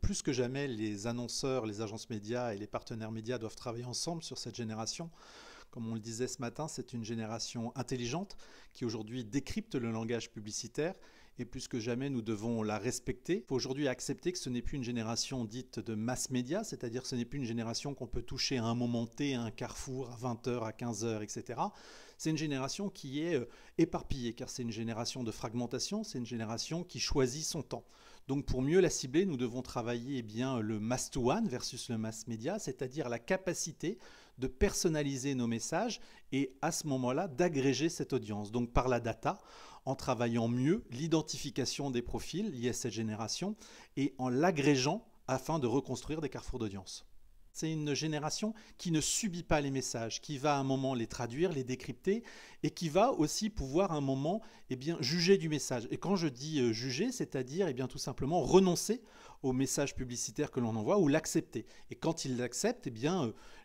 Plus que jamais, les annonceurs, les agences médias et les partenaires médias doivent travailler ensemble sur cette génération. Comme on le disait ce matin, c'est une génération intelligente qui aujourd'hui décrypte le langage publicitaire et plus que jamais nous devons la respecter. Il faut aujourd'hui accepter que ce n'est plus une génération dite de mass média, c'est-à-dire que ce n'est plus une génération qu'on peut toucher à un moment T, à un carrefour, à 20h, à 15h, etc. C'est une génération qui est éparpillée car c'est une génération de fragmentation, c'est une génération qui choisit son temps. Donc pour mieux la cibler, nous devons travailler le mass to one versus le mass média, c'est-à-dire la capacité de personnaliser nos messages et à ce moment-là d'agréger cette audience. Donc par la data, en travaillant mieux l'identification des profils liés à cette génération et en l'agrégeant afin de reconstruire des carrefours d'audience. C'est une génération qui ne subit pas les messages, qui va à un moment les traduire, les décrypter et qui va aussi pouvoir à un moment juger du message. Et quand je dis juger, c'est-à-dire tout simplement renoncer au message publicitaire que l'on envoie ou l'accepter. Et quand il l'accepte,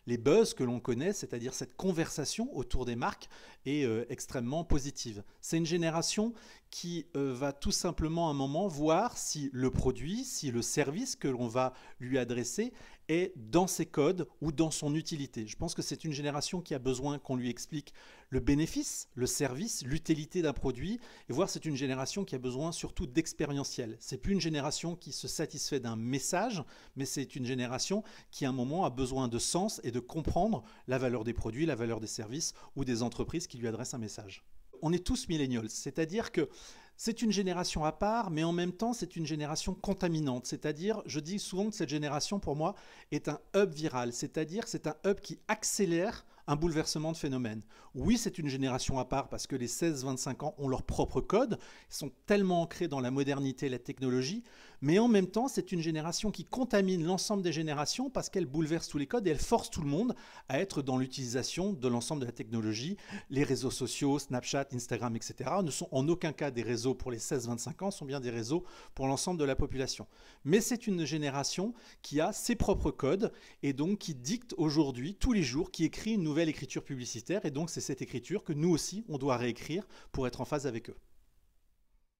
les buzz que l'on connaît, c'est-à-dire cette conversation autour des marques, est extrêmement positive. C'est une génération qui va tout simplement à un moment voir si le produit, si le service que l'on va lui adresser est dans ses codes ou dans son utilité. Je pense que c'est une génération qui a besoin qu'on lui explique le bénéfice, le service, l'utilité d'un produit. Et voir, c'est une génération qui a besoin surtout d'expérientiel. C'est plus une génération qui se satisfait d'un message, mais c'est une génération qui à un moment a besoin de sens et de comprendre la valeur des produits, la valeur des services ou des entreprises qui lui adressent un message. On est tous millennials, c'est-à-dire que c'est une génération à part, mais en même temps, c'est une génération contaminante. C'est-à-dire, je dis souvent que cette génération, pour moi, est un hub viral. C'est-à-dire que c'est un hub qui accélère un bouleversement de phénomène. Oui, c'est une génération à part parce que les 16-25 ans ont leur propre code, ils sont tellement ancrés dans la modernité et la technologie, mais en même temps, c'est une génération qui contamine l'ensemble des générations parce qu'elle bouleverse tous les codes et elle force tout le monde à être dans l'utilisation de l'ensemble de la technologie. Les réseaux sociaux, Snapchat, Instagram, etc. ne sont en aucun cas des réseaux pour les 16-25 ans, sont bien des réseaux pour l'ensemble de la population. Mais c'est une génération qui a ses propres codes et donc qui dicte aujourd'hui, tous les jours, qui écrit une nouvelle écriture publicitaire et donc c'est cette écriture que nous aussi on doit réécrire pour être en phase avec eux.